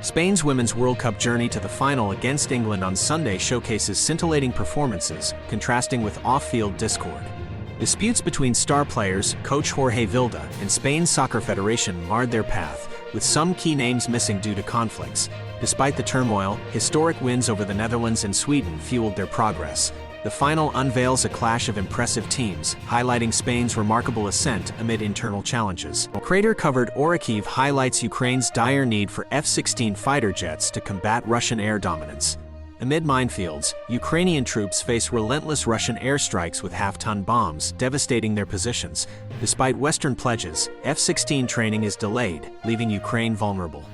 Spain's Women's World Cup journey to the final against England on Sunday showcases scintillating performances, contrasting with off-field discord. Disputes between star players, coach Jorge Vilda, and Spain's Soccer Federation marred their path, with some key names missing due to conflicts. Despite the turmoil, historic wins over the Netherlands and Sweden fueled their progress. The final unveils a clash of impressive teams, highlighting Spain's remarkable ascent amid internal challenges. Crater-covered Orikhiv highlights Ukraine's dire need for F-16 fighter jets to combat Russian air dominance. Amid minefields, Ukrainian troops face relentless Russian airstrikes with half-ton bombs, devastating their positions. Despite Western pledges, F-16 training is delayed, leaving Ukraine vulnerable.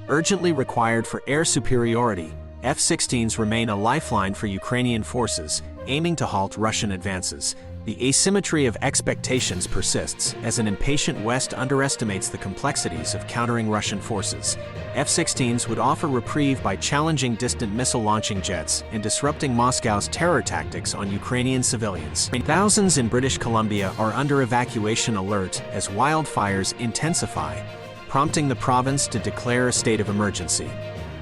Urgently required for air superiority, F-16s remain a lifeline for Ukrainian forces, aiming to halt Russian advances. The asymmetry of expectations persists as an impatient West underestimates the complexities of countering Russian forces. F-16s would offer reprieve by challenging distant missile-launching jets and disrupting Moscow's terror tactics on Ukrainian civilians. Thousands in British Columbia are under evacuation alert as wildfires intensify, prompting the province to declare a state of emergency.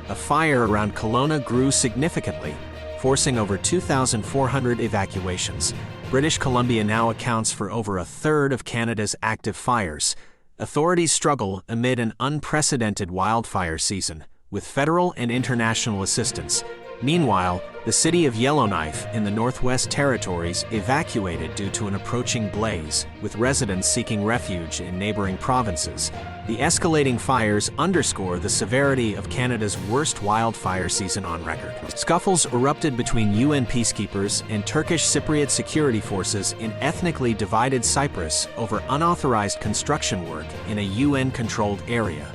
A fire around Kelowna grew significantly, forcing over 2,400 evacuations. British Columbia now accounts for over a third of Canada's active fires. Authorities struggle amid an unprecedented wildfire season, with federal and international assistance. Meanwhile, the city of Yellowknife in the Northwest Territories evacuated due to an approaching blaze, with residents seeking refuge in neighboring provinces. The escalating fires underscore the severity of Canada's worst wildfire season on record. Scuffles erupted between UN peacekeepers and Turkish Cypriot security forces in ethnically divided Cyprus over unauthorized construction work in a UN-controlled area.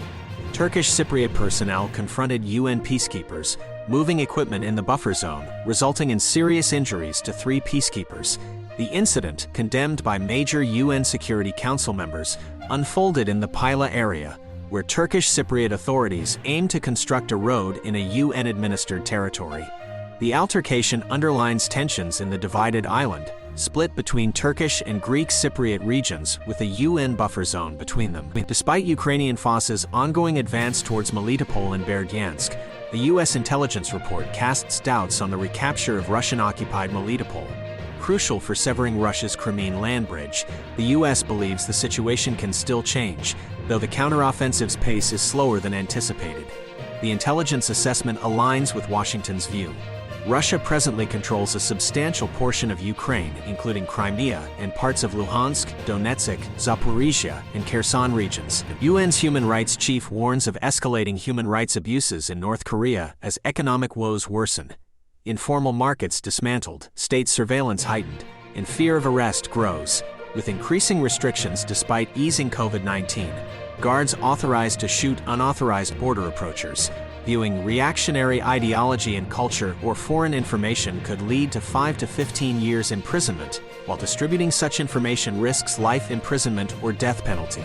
Turkish Cypriot personnel confronted UN peacekeepers, moving equipment in the buffer zone, resulting in serious injuries to 3 peacekeepers. The incident, condemned by major UN Security Council members, unfolded in the Plea area, where Turkish Cypriot authorities aim to construct a road in a UN-administered territory. The altercation underlines tensions in the divided island, split between Turkish and Greek Cypriot regions with a UN buffer zone between them. Despite Ukrainian forces' ongoing advance towards Melitopol and Berdyansk, the U.S. intelligence report casts doubts on the recapture of Russian-occupied Melitopol. Crucial for severing Russia's Crimean land bridge, the U.S. believes the situation can still change, though the counteroffensive's pace is slower than anticipated. The intelligence assessment aligns with Washington's view. Russia presently controls a substantial portion of Ukraine, including Crimea and parts of Luhansk, Donetsk, Zaporizhia, and Kherson regions. UN's human rights chief warns of escalating human rights abuses in North Korea as economic woes worsen. Informal markets dismantled, state surveillance heightened, and fear of arrest grows. With increasing restrictions despite easing COVID-19, guards authorized to shoot unauthorized border approachers. Viewing reactionary ideology and culture or foreign information could lead to 5 to 15 years imprisonment, while distributing such information risks life imprisonment or death penalty.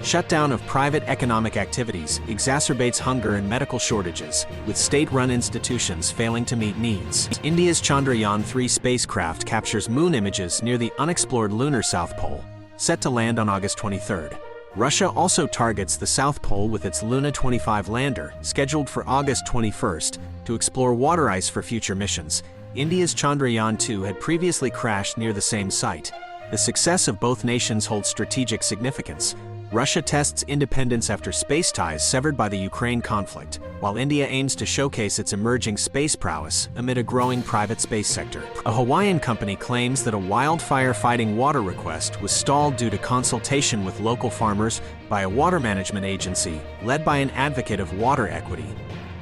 Shutdown of private economic activities exacerbates hunger and medical shortages, with state-run institutions failing to meet needs. India's Chandrayaan-3 spacecraft captures moon images near the unexplored lunar South Pole, set to land on August 23rd. Russia also targets the South Pole with its Luna 25 lander, scheduled for August 21st, to explore water ice for future missions. India's Chandrayaan-2 had previously crashed near the same site. The success of both nations holds strategic significance. Russia tests independence after space ties severed by the Ukraine conflict, while India aims to showcase its emerging space prowess amid a growing private space sector. A Hawaiian company claims that a wildfire-fighting water request was stalled due to consultation with local farmers by a water management agency led by an advocate of water equity.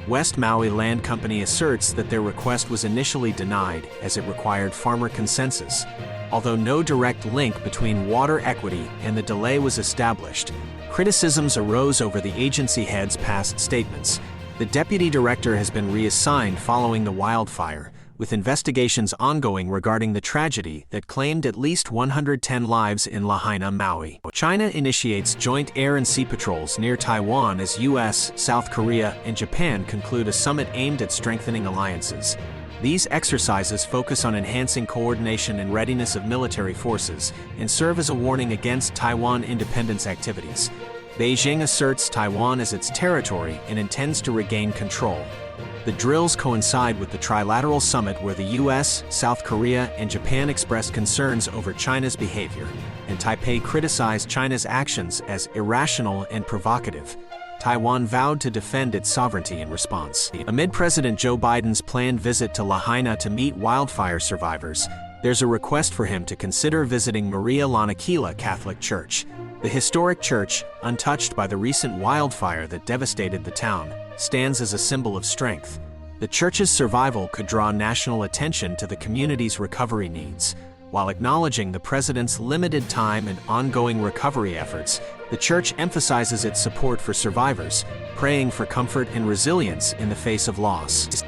West Maui Land Company asserts that their request was initially denied as it required farmer consensus. Although no direct link between water equity and the delay was established, criticisms arose over the agency head's past statements. The deputy director has been reassigned following the wildfire, with investigations ongoing regarding the tragedy that claimed at least 110 lives in Lahaina, Maui. China initiates joint air and sea patrols near Taiwan as US, South Korea, and Japan conclude a summit aimed at strengthening alliances. These exercises focus on enhancing coordination and readiness of military forces and serve as a warning against Taiwan independence activities. Beijing asserts Taiwan as its territory and intends to regain control. The drills coincide with the trilateral summit where the US, South Korea, and Japan expressed concerns over China's behavior, and Taipei criticized China's actions as irrational and provocative. Taiwan vowed to defend its sovereignty in response. Amid President Joe Biden's planned visit to Lahaina to meet wildfire survivors, there's a request for him to consider visiting Lanakila Catholic Church. The historic church, untouched by the recent wildfire that devastated the town, stands as a symbol of strength. The church's survival could draw national attention to the community's recovery needs. While acknowledging the president's limited time and ongoing recovery efforts, the church emphasizes its support for survivors, praying for comfort and resilience in the face of loss.